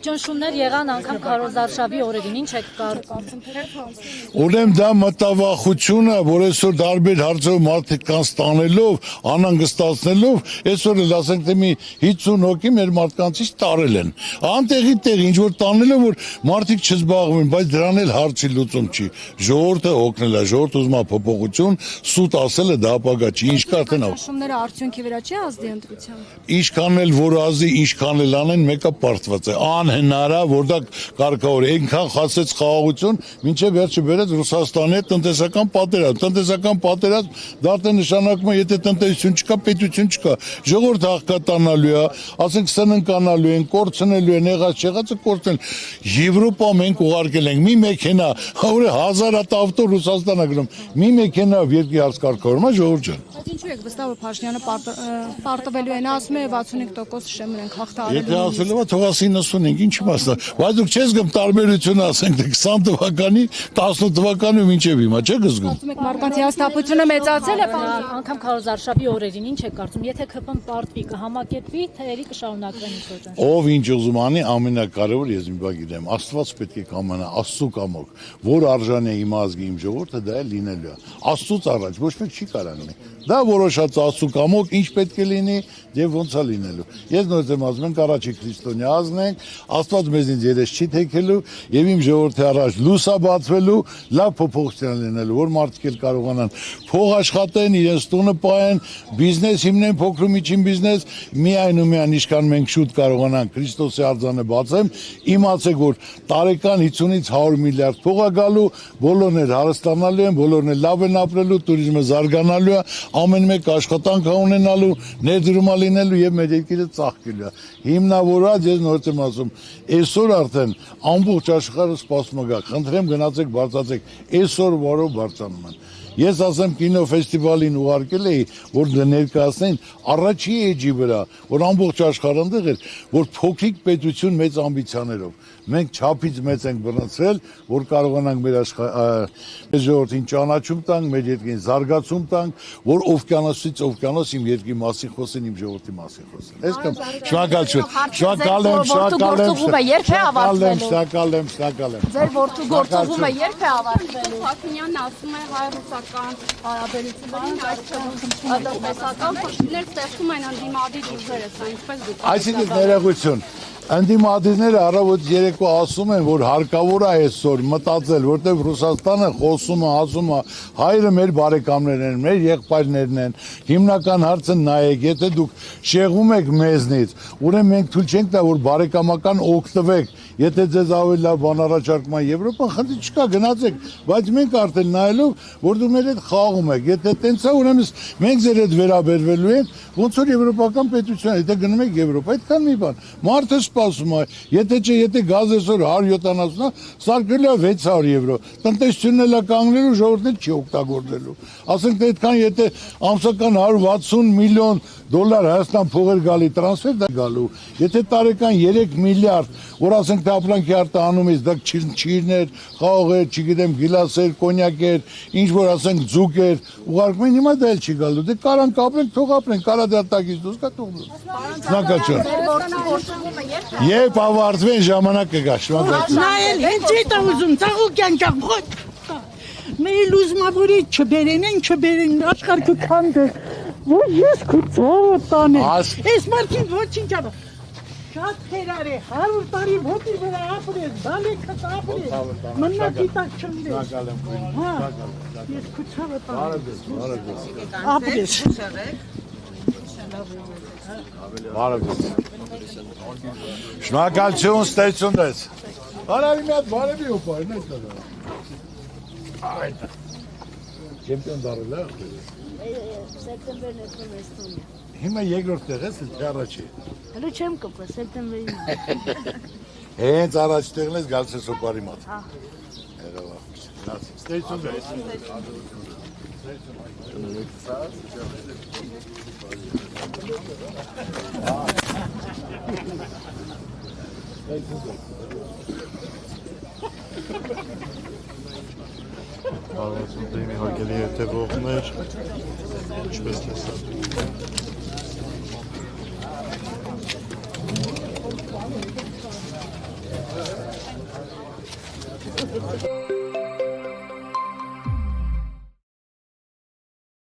ճնշումներ եղան անգամ քարոզարշավի օրերին, ինչ եք կարծում։ Ուրեմն դա մտավախությունը, որ այսօր տարբեր հարցով մարդիկ կան ստանելով, անհանգստացնելով, այսօր էլ ասենք թե մի 50 հոգի մեր մարդկանցից տարել են։ Անտեղի տեղ ինչ որ տանելով որ մարդիկ չզբաղվեն, բայց դրան էլ հարցի լուծում չի։ Ժողովուրդը օգնել է, ժողովուրդը ուզում է փոփոխություն, սուտ ասելը դա ապագա չի, ինչ կա թե նա։ Ճնշումները արդյունքի վրա չի ազդի ընտրության։ Ինչքան էլ որ ազդի, ինչքան էլ անեն, մեկը պարտված է։ Անհնար է, որ դա կարգավոր է։ Այնքան խասեց խաղաղություն, մինչև վերջը բերեց Ռուսաստանի հետ տնտեսական պատերազմ։ Տնտեսական պատերազմ դա նշանակում է, եթե տնտեսություն չկա, պետություն չկա։ Ժողովուրդը աղքատանալու է, ասենք սննկանալու են, կորցնելու են, եղած չեղածը կորցնել։ Եվրոպա մենք ուղարկել ենք մի մեքենա, որը 1000 հատ ավտո Ռուսաստանը գնում։ Մի մեքենա երկի հարց կարգավորում է ժողովուրդ ջան։ Բայց ինչու եք վստահ որ Փաշինյանը պարտվելու են, ասում է 65% շեմն ենք հաղթահարելու։ Եթե ասելով է թողասի 95, ինչի մասնա։ Բայց դուք չես գում տարբերությունը ասենք 20 թվականի, 18 թվականի ու մինչև հիմա, չեք զգում։ Ասում եք մարդկանց հիասթափությունը մեծացել է, Անգամ քարոզարշավի օրերին, ինչ եք կարծում, եթե ԿՊ-ն պարտվի, կհամակերպվի, թե երի կշարունակվեն ինչ-որ։ Ով ինչ ուզում անի, ամենակարևոր ես մի բան գիտեմ, Աստված պետք է կամանա, Աստծո կամոք, որ արժանի է իմ ազգի իմ ժողովուրդը, դա է լինելու է։ Աստծուց առաջ ոչ մեկ չի կարողանի։ Դա որոշած Աստծո կամոք, ինչ պետք է լինի եւ ոնց է լինելու։ Ես նորից եմ ասում, մենք առաջի քրիստոնյա ազգն ենք, Աստված մեզնից երես չի թեքելու եւ իմ ժողովրդի առաջ լույս է բացվելու, լավ փոփոխություն լինելու, որ մարդիկ էլ կարողանան փող աշխատեն, իրենց տունը պահեն, բիզնես հիմնեն, փոքր ու միջին բիզնես, միայն ու միայն ինչքան մենք շուտ կարողանանք Քրիստոսի արձանը բացեմ, իմացեք որ տարեկան 50-ից 100 միլիարդ փող է գալու, բոլորն էլ հարստանալու են, բոլորն էլ լավ են ապրելու, туриզմը զարգանալու է, ամեն մեկ աշխատանք ունենալու, ներդրում լինելու եւ մեր երկիրը ծաղկելու է։ Հիմնավորած ես նորից եմ ասում, այսօր արդեն ամբողջ աշխարհը սպասում է գա։ Խնդրեմ գնացեք, բարձրացեք, այսօր որով բարձրանում են։ Ես ասեմ կինոֆեստիվալին ուղարկել էի, որ ներկայացնեն առաջի էջի վրա, որ ամբողջ աշխարհը ընդեղ էր, որ փոքրիկ պետություն մեծ ամբիցիաներով։ Մենք չափից մեծ ենք բռնցրել, որ կարողանանք մեր ժողովրդին ճանաչում տանք, մեր երկրին զարգացում տանք, որ օվկիանոսից օվկիանոս իմ երկրի մասին խոսեն, իմ ժողովրդի մասին խոսեն։ Այսքան շնորհակալություն։ Շնորհակալ եմ։ Ձեր որդու գործողումը երբ է ավարտվելու։ Փաշինյանն ասում է հայ-ռուսական հարաբերություններին տնտեսական խնդիրներ ստեղծում են ընդդիմադիր ուժերը, սա ինչպես դուք։ Այսինքն ներողություն։ Ընդդիմադիրները առավոտ երեկո ասում են, որ հարկավոր է այսօր մտածել, որտեղ Ռուսաստանը խոսում է, ասում է, հայրը մեր բարեկամներն են, մեր եղբայրներն են։ Հիմնական հարցը նայեք, եթե դուք շեղում եք մեզնից, ուրեմն մենք թույլ չենք տա, որ բարեկամական օգտվեք, եթե ձեզ ավելի լավ բան առաջարկում է Եվրոպան, խնդիր չկա, գնացեք, բայց մենք արդեն նայելով, որ դու մեր հետ խաղում եք, եթե տենց է, ուրեմն մենք ձեր հետ վերաբերվելու ենք, ոնց որ եվրոպական պետություն, եթե գնում եք Եվրոպա, այդքան մի բան։ Մարդը սպասում է, եթե չէ, եթե գազը այսօր 170-ն է, սարքելու է 600 եվրո, տնտեսությունն էլ է կանգնելու, ժողովուրդն էլ չի օգտագործելու։ Ասենք թե այդքան եթե ամսական 160 միլիոն դոլար Հայաստան փողեր գալի տրանսֆեր դա գալու, եթե տարեկան 3 միլիարդ, որ ասենք թե ապրանքի արտահանումից դա չիրներ, խաղողեր, չգիտեմ, գիլասեր, կոնյակեր, ինչ որ ասենք ձուկեր, ուղարկում են, հիմա դա էլ չի գալու։ Դե կարանք ապրենք, թող ապրենք, կարա դրա տակից դուրս գա թող դուրս։ Շնորհակալություն։ Երբ ավարտվեն ժամանակ կգա, շնորհակալություն։ Նայել, հենց այդ ուզում, ցաղուկյան ճախոտ։ Մեր ուզմավորի չբերեն, աշխարհը քանդը։ Ոչ ես քուցով տանեմ։ Այս մարդին ոչինչ ավ։ Շատ հերար է, 100 տարի ոտի վրա ապրես, բալեքը ապրես։ Մնա դիտակ չնդես։ Հա, ես քուցով տանեմ։ Ապրես։ Շնորհակալություն, ստեցություն դες։ Բարևի մի հատ բարևի օպարն է դա։ Այդ։ Չեմպիոն դարել է։ Սեպտեմբերն է Էստոնիա։ Հիմա երկրորդ տեղ ես, թե առաջի։ Հələ չեմ կպել սեպտեմբերին։ Հենց առաջ տեղն ես գալիս ես օպարի մոտ։ Հա։ Երևա։ Ստեցություն դες։ Բարոյական դեմի հարգելի հետևողներ, ինչպես տեսաք։ Բաղդասարյան։